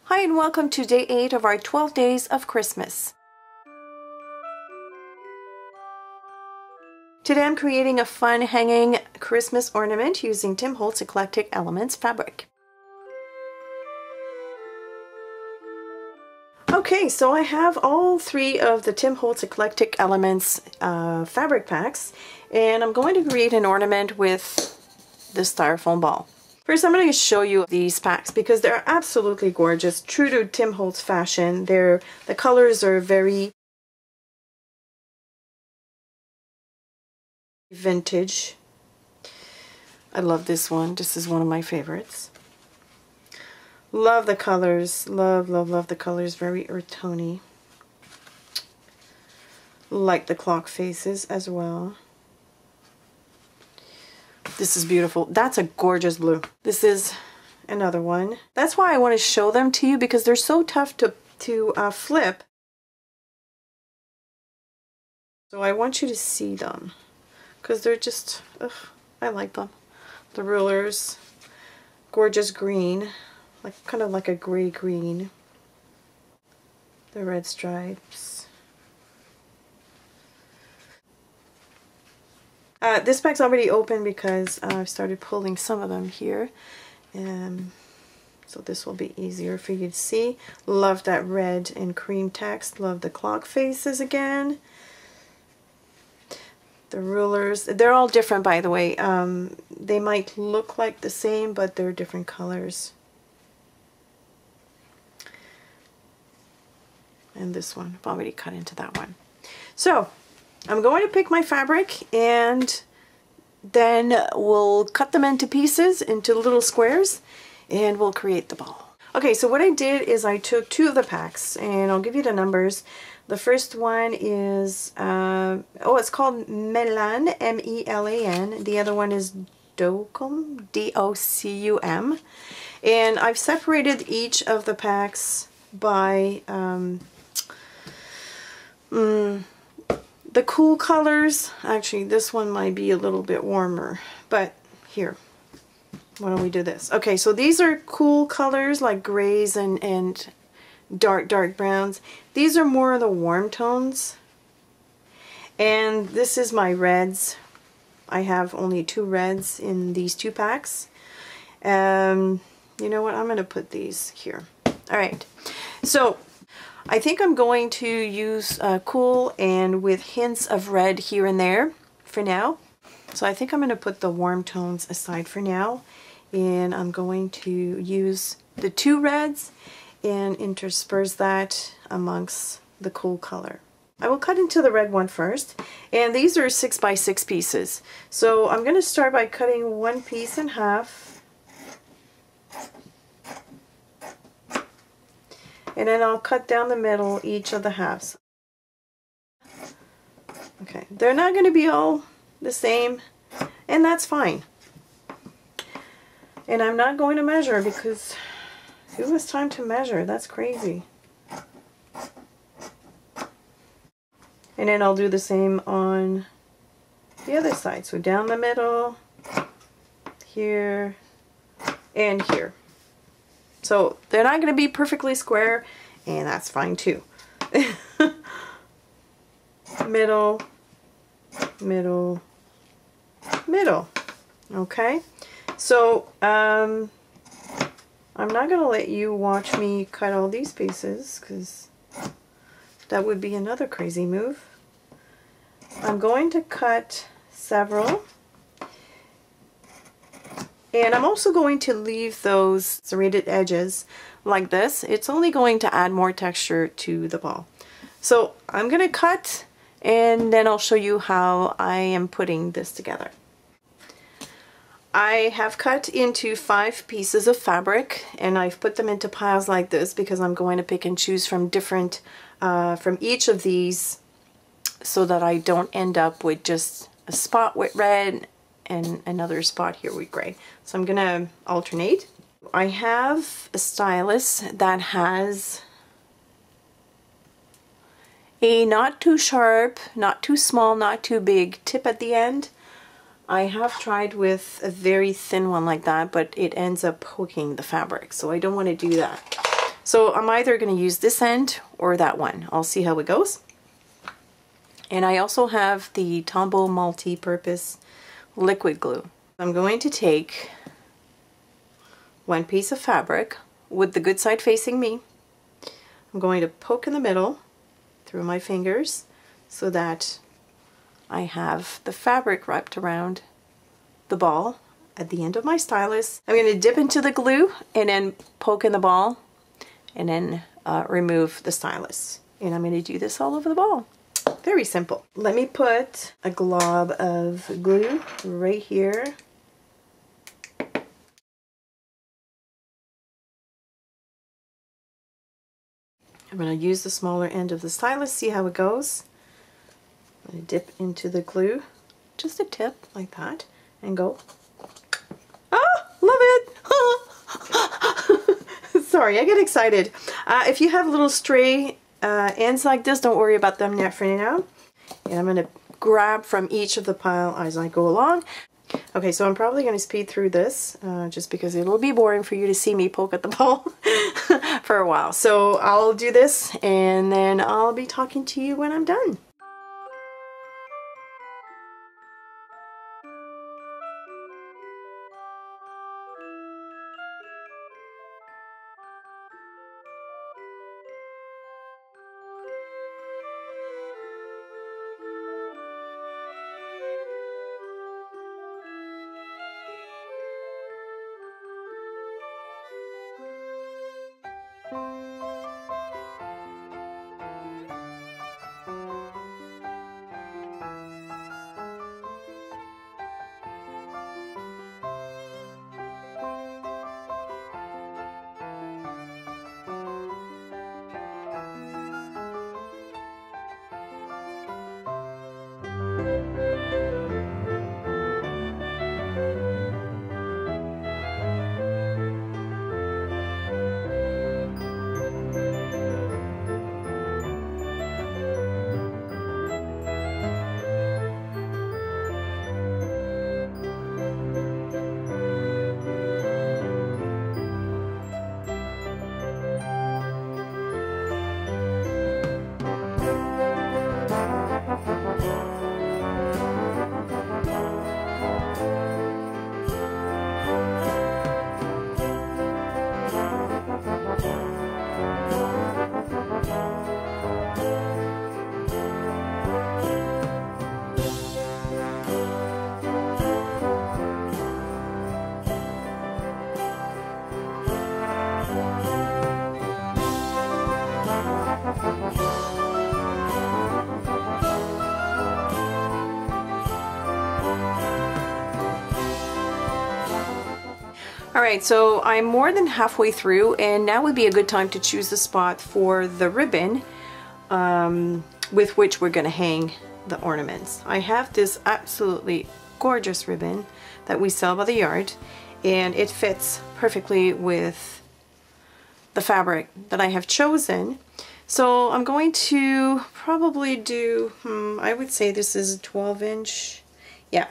Hi and welcome to day 8 of our 12 days of Christmas. Today I'm creating a fun hanging Christmas ornament using Tim Holtz Eclectic Elements fabric. Okay, so I have all 3 of the Tim Holtz Eclectic Elements fabric packs, and I'm going to create an ornament with this styrofoam ball. First, I'm going to show you these packs because they're absolutely gorgeous, true to Tim Holtz fashion. The colors are very vintage. I love this one. This is one of my favorites. Love the colors. Love the colors. Very earth tony. Like the clock faces as well. This is beautiful. That's a gorgeous blue. This is another one. That's why I want to show them to you, because they're so tough to flip. So I want you to see them because they're just, I like them. The rulers, gorgeous green, kind of like a gray green. The red stripes. This pack's already open because I've started pulling some of them here. So this will be easier for you to see. Love that red and cream text. Love the clock faces again. The rulers. They're all different, by the way. They might look like the same, but they're different colors. And this one, I've already cut into that one. So I'm going to pick my fabric and then we'll cut them into pieces, into little squares, and we'll create the ball. Okay, so what I did is I took 2 of the packs, and I'll give you the numbers. The first one is, it's called Melan, M-E-L-A-N. The other one is Docum, D-O-C-U-M. And I've separated each of the packs by the cool colors. Actually, this one might be a little bit warmer, but here, why don't we do this? Okay, so these are cool colors like grays and dark browns. These are more of the warm tones. And this is my reds. I have only 2 reds in these 2 packs. You know what? I'm going to put these here. All right. So I think I'm going to use cool and with hints of red here and there for now. So I think I'm going to put the warm tones aside for now, and I'm going to use the 2 reds and intersperse that amongst the cool color. I will cut into the red one first, and these are 6 by 6 pieces. So I'm going to start by cutting one piece in half. And then I'll cut down the middle each of the halves. Okay, they're not going to be all the same, and that's fine. And I'm not going to measure because who has time to measure? That's crazy. And then I'll do the same on the other side. So down the middle, here, and here. So they're not going to be perfectly square, and that's fine too. Middle, middle, middle. Okay, so I'm not going to let you watch me cut all these pieces because that would be another crazy move. I'm going to cut several. And I'm also going to leave those serrated edges like this. It's only going to add more texture to the ball. So I'm going to cut, and then I'll show you how I am putting this together. I have cut into 5 pieces of fabric, and I've put them into piles like this because I'm going to pick and choose from different, from each of these, so that I don't end up with just a spot with red and another spot here with gray. So I'm gonna alternate. I have a stylus that has a not too sharp, not too small, not too big tip at the end. I have tried with a very thin one like that, but it ends up poking the fabric, so I don't want to do that. So I'm either going to use this end or that one. I'll see how it goes. And I also have the Tombow multi-purpose liquid glue. I'm going to take one piece of fabric with the good side facing me. I'm going to poke in the middle through my fingers so that I have the fabric wrapped around the ball at the end of my stylus. I'm going to dip into the glue and then poke in the ball and then remove the stylus. And I'm going to do this all over the ball. Very simple. Let me put a glob of glue right here. I'm going to use the smaller end of the stylus, see how it goes. I'm going to dip into the glue, just a tip like that, and go. Oh, love it! Sorry, I get excited. If you have little stray ends like this, don't worry about them yet for now. And I'm going to grab from each of the pile as I go along. Okay, so I'm probably going to speed through this just because it'll be boring for you to see me poke at the ball for a while. So I'll do this and then I'll be talking to you when I'm done. Alright, so I'm more than halfway through, and now would be a good time to choose the spot for the ribbon with which we're going to hang the ornaments. I have this absolutely gorgeous ribbon that we sell by the yard, and it fits perfectly with the fabric that I have chosen. So I'm going to probably do, I would say this is a 12-inch. Yeah,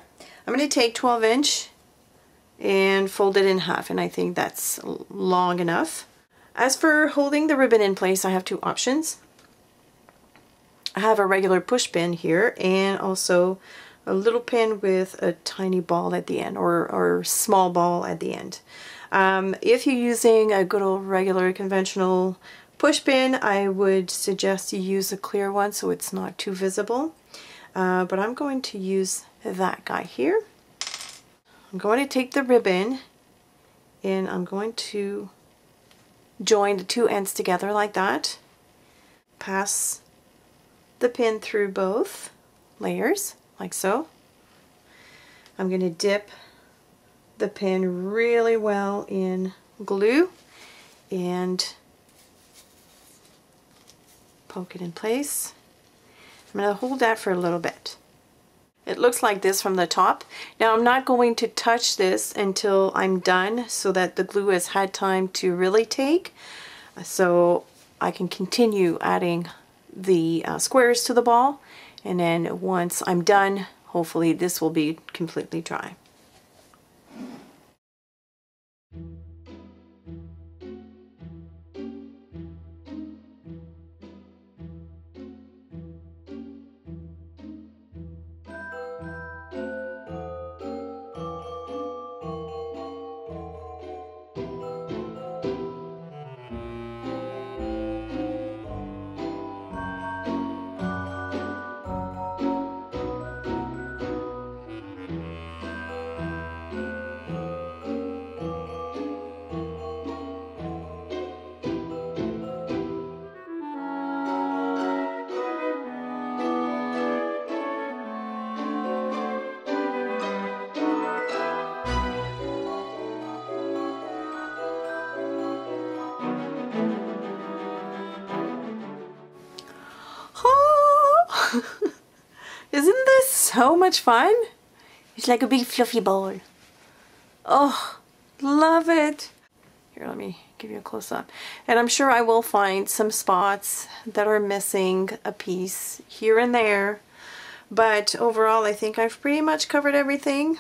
I'm going to take 12-inch and fold it in half, and I think that's long enough. As for holding the ribbon in place, I have two options. I have a regular push pin here and also a little pin with a tiny ball at the end, or small ball at the end. If you're using a good old regular conventional push pin, I would suggest you use a clear one so it's not too visible. But I'm going to use that guy here. I'm going to take the ribbon and I'm going to join the two ends together like that. Pass the pin through both layers like so. I'm going to dip the pin really well in glue and poke it in place. I'm going to hold that for a little bit. It looks like this from the top. Now I'm not going to touch this until I'm done so that the glue has had time to really take, so I can continue adding the squares to the ball, and then once I'm done, hopefully this will be completely dry. so much fun. It's like a big fluffy ball. Oh, love it. Here, let me give you a close-up. And I'm sure I will find some spots that are missing a piece here and there. But overall, I think I've pretty much covered everything.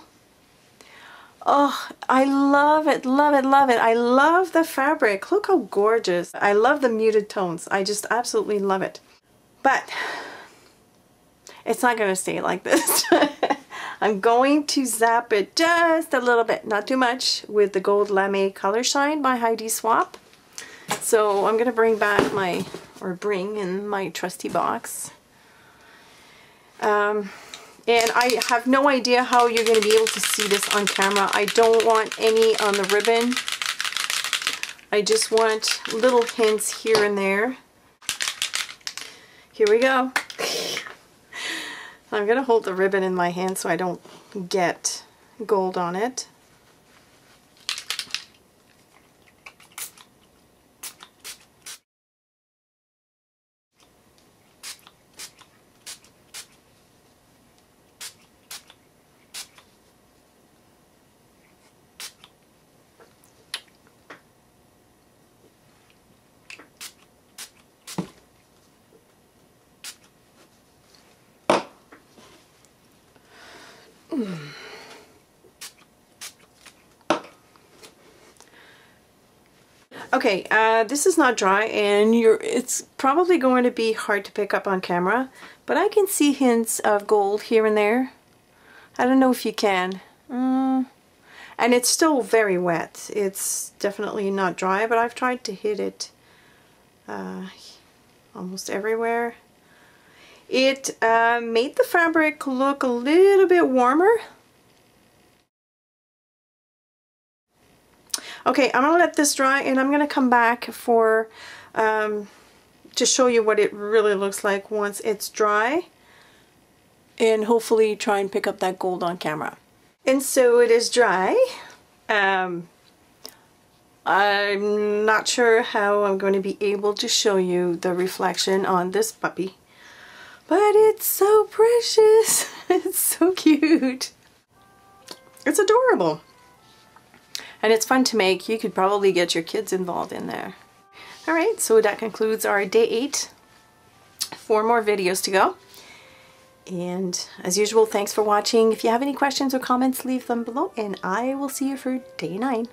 Oh, I love it, love it, love it. I love the fabric. Look how gorgeous. I love the muted tones. I just absolutely love it. But it's not going to stay like this. I'm going to zap it just a little bit, not too much, with the Gold Lame Color Shine by Heidi Swapp. So I'm going to bring back my, or bring in my trusty box. And I have no idea how you're going to be able to see this on camera. I don't want any on the ribbon. I just want little hints here and there. Here we go. I'm going to hold the ribbon in my hand so I don't get gold on it. Okay, this is not dry, and it's probably going to be hard to pick up on camera, but I can see hints of gold here and there. I don't know if you can. And it's still very wet. It's definitely not dry, but I've tried to hit it almost everywhere. It made the fabric look a little bit warmer. Okay, I'm gonna let this dry, and I'm gonna come back for to show you what it really looks like once it's dry, and hopefully try and pick up that gold on camera. And so it is dry. I'm not sure how I'm going to be able to show you the reflection on this puppy, but it's so precious. It's so cute. It's adorable. And it's fun to make. You could probably get your kids involved in there. Alright, so that concludes our day 8. 4 more videos to go. And as usual, thanks for watching. If you have any questions or comments, leave them below, and I will see you for day 9.